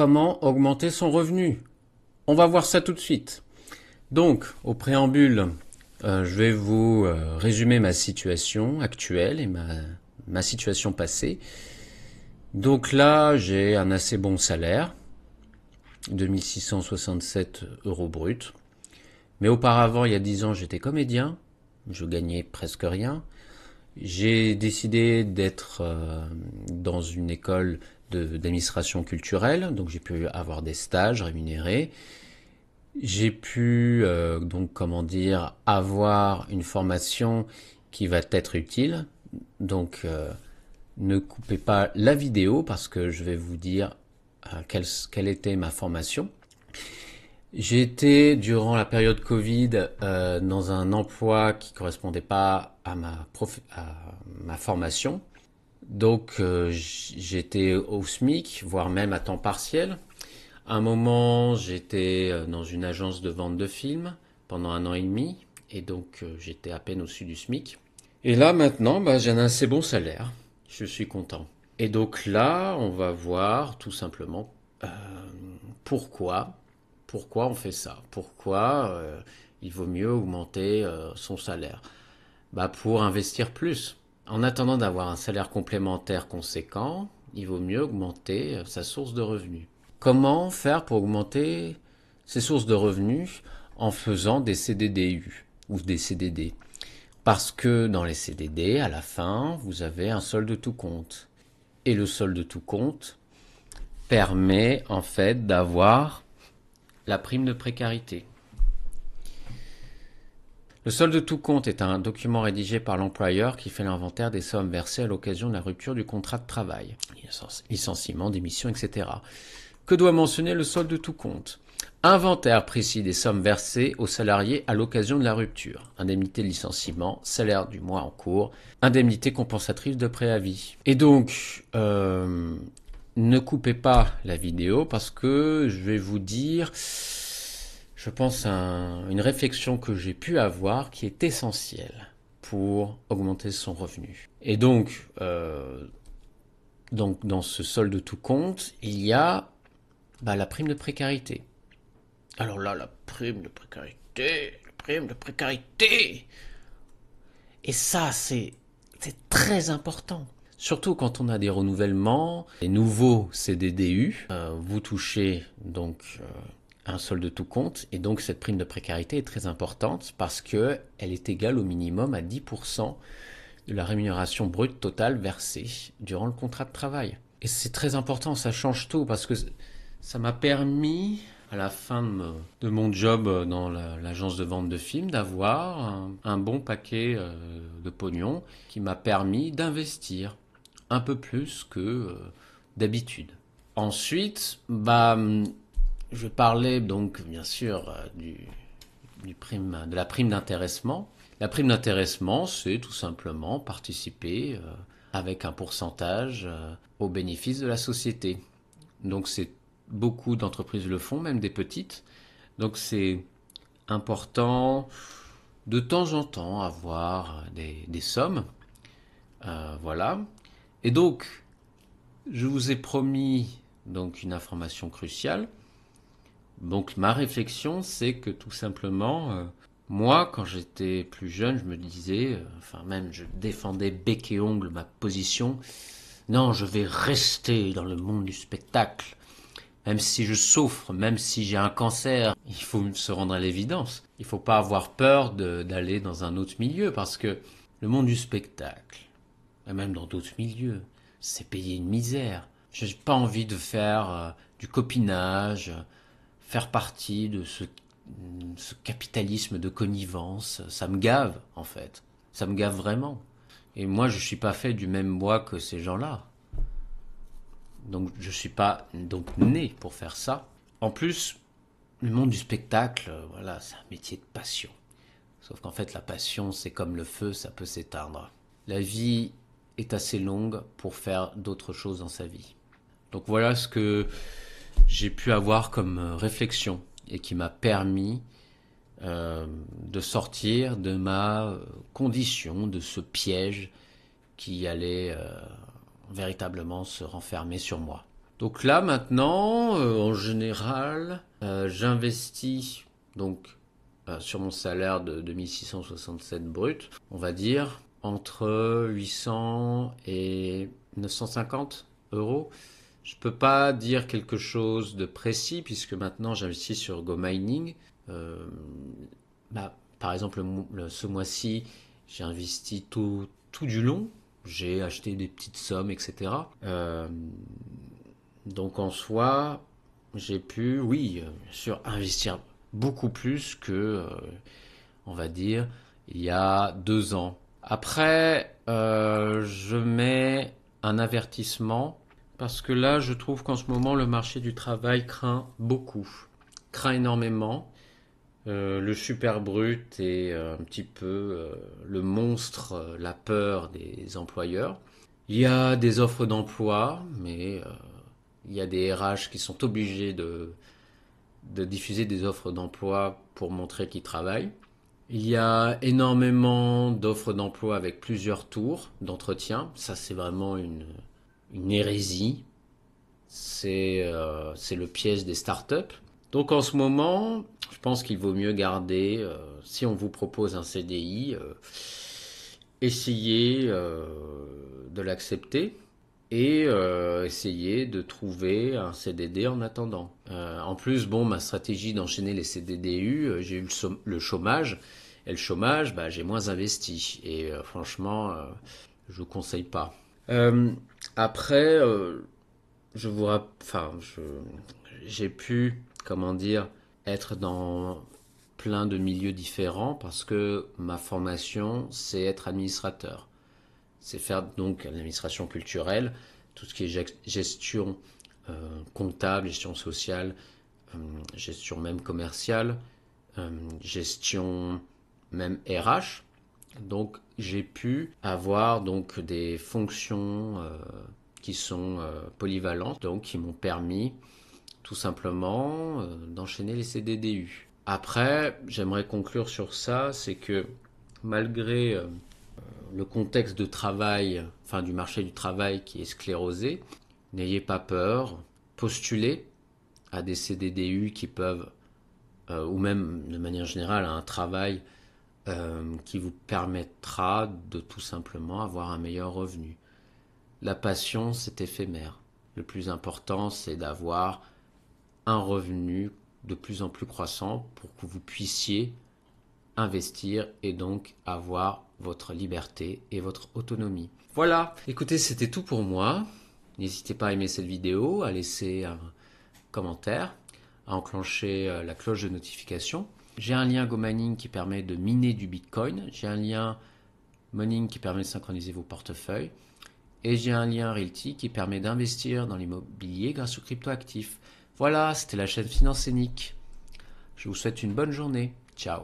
comment augmenter son revenu? On va voir ça tout de suite. Donc, au préambule, je vais vous résumer ma situation actuelle et ma situation passée. Donc là, j'ai un assez bon salaire, 2667 euros brut. Mais auparavant, il y a 10 ans, j'étais comédien, je gagnais presque rien. J'ai décidé d'être dans une école d'administration culturelle, donc j'ai pu avoir des stages rémunérés. J'ai pu donc avoir une formation qui va être utile. Donc ne coupez pas la vidéo parce que je vais vous dire quelle était ma formation. J'ai été durant la période Covid dans un emploi qui correspondait pas à ma formation. Donc j'étais au SMIC, voire même à temps partiel. À un moment, j'étais dans une agence de vente de films pendant 1 an et demi, et donc j'étais à peine au-dessus du SMIC. Et là maintenant, j'ai un assez bon salaire. Je suis content. Et donc là, on va voir tout simplement pourquoi on fait ça. Pourquoi il vaut mieux augmenter son salaire. Pour investir plus. En attendant d'avoir un salaire complémentaire conséquent, il vaut mieux augmenter sa source de revenus. Comment faire pour augmenter ses sources de revenus en faisant des CDDU ou des CDD? Parce que dans les CDD, à la fin, vous avez un solde tout compte. Et le solde tout compte permet en fait d'avoir la prime de précarité. Le solde tout compte est un document rédigé par l'employeur qui fait l'inventaire des sommes versées à l'occasion de la rupture du contrat de travail, licenciement, démission, etc. Que doit mentionner le solde tout compte? Inventaire précis des sommes versées aux salariés à l'occasion de la rupture. Indemnité de licenciement, salaire du mois en cours, indemnité compensatrice de préavis. Et donc, ne coupez pas la vidéo parce que je vais vous dire, je pense, une réflexion que j'ai pu avoir qui est essentielle pour augmenter son revenu. Et donc dans ce solde tout compte, il y a la prime de précarité. Alors là, la prime de précarité. Et ça, c'est très important. Surtout quand on a des renouvellements, des nouveaux CDDU, vous touchez donc un solde tout compte, et donc cette prime de précarité est très importante parce que elle est égale au minimum à 10% de la rémunération brute totale versée durant le contrat de travail. Et c'est très important, ça change tout parce que ça m'a permis, à la fin de mon job dans l'agence de vente de films, d'avoir un bon paquet de pognon qui m'a permis d'investir un peu plus que d'habitude. Ensuite, je parlais donc bien sûr de la prime d'intéressement. La prime d'intéressement, c'est tout simplement participer avec un pourcentage au bénéfice de la société. Donc beaucoup d'entreprises le font, même des petites. Donc c'est important de temps en temps avoir des sommes. Voilà. Et donc, je vous ai promis donc une information cruciale. Donc ma réflexion, c'est que tout simplement, moi, quand j'étais plus jeune, je me disais, même je défendais bec et ongle ma position. Non, je vais rester dans le monde du spectacle. Même si je souffre, même si j'ai un cancer, il faut se rendre à l'évidence. Il ne faut pas avoir peur d'aller dans un autre milieu parce que le monde du spectacle, et même dans d'autres milieux, c'est payer une misère. Je n'ai pas envie de faire du copinage, faire partie de ce capitalisme de connivence. Ça me gave, en fait. Ça me gave vraiment. Et moi, je ne suis pas fait du même bois que ces gens-là. Donc je ne suis pas né pour faire ça. En plus, le monde du spectacle, voilà, c'est un métier de passion. Sauf qu'en fait, la passion, c'est comme le feu, ça peut s'éteindre. La vie est assez longue pour faire d'autres choses dans sa vie. Donc voilà ce que j'ai pu avoir comme réflexion et qui m'a permis de sortir de ma condition, de ce piège qui allait véritablement se renfermer sur moi. Donc là maintenant, en général, j'investis donc sur mon salaire de 2667 brut, on va dire entre 800 et 950 euros. Je peux pas dire quelque chose de précis puisque maintenant j'investis sur GoMining. Euh, Par exemple, ce mois-ci, j'ai investi tout du long. J'ai acheté des petites sommes, etc. Donc en soi, j'ai pu, oui, bien sûr, investir beaucoup plus que, on va dire, il y a 2 ans. Après, je mets un avertissement parce que là, je trouve qu'en ce moment, le marché du travail craint beaucoup, craint énormément. Le super brut est un petit peu le monstre, la peur des employeurs. Il y a des offres d'emploi, mais il y a des RH qui sont obligés de diffuser des offres d'emploi pour montrer qu'ils travaillent. Il y a énormément d'offres d'emploi avec plusieurs tours d'entretien. Ça, c'est vraiment une hérésie. C'est le piège des startups. Donc en ce moment, je pense qu'il vaut mieux garder, si on vous propose un CDI, essayez de l'accepter et essayer de trouver un CDD en attendant. En plus, bon, ma stratégie d'enchaîner les CDDU, j'ai eu le chômage, et le chômage, bah, j'ai moins investi. Et franchement, je vous conseille pas. Après, j'ai pu, comment dire, être dans plein de milieux différents parce que ma formation, c'est être administrateur. C'est faire donc l'administration culturelle, tout ce qui est gestion comptable, gestion sociale, gestion même commerciale, gestion même RH. Donc j'ai pu avoir donc des fonctions qui sont polyvalentes, donc qui m'ont permis tout simplement d'enchaîner les CDDU. Après, j'aimerais conclure sur ça, c'est que malgré le contexte de travail, enfin du marché du travail qui est sclérosé, n'ayez pas peur, postulez à des CDDU qui peuvent, ou même de manière générale à un travail qui vous permettra de tout simplement avoir un meilleur revenu. La passion, c'est éphémère. Le plus important, c'est d'avoir un revenu de plus en plus croissant pour que vous puissiez investir et donc avoir votre liberté et votre autonomie. Voilà, écoutez, c'était tout pour moi. N'hésitez pas à aimer cette vidéo, à laisser un commentaire, à enclencher la cloche de notification. J'ai un lien GoMining qui permet de miner du Bitcoin. J'ai un lien Moning qui permet de synchroniser vos portefeuilles. Et j'ai un lien Realty qui permet d'investir dans l'immobilier grâce aux cryptoactifs. Voilà, c'était la chaîne Finance Scénique. Je vous souhaite une bonne journée. Ciao.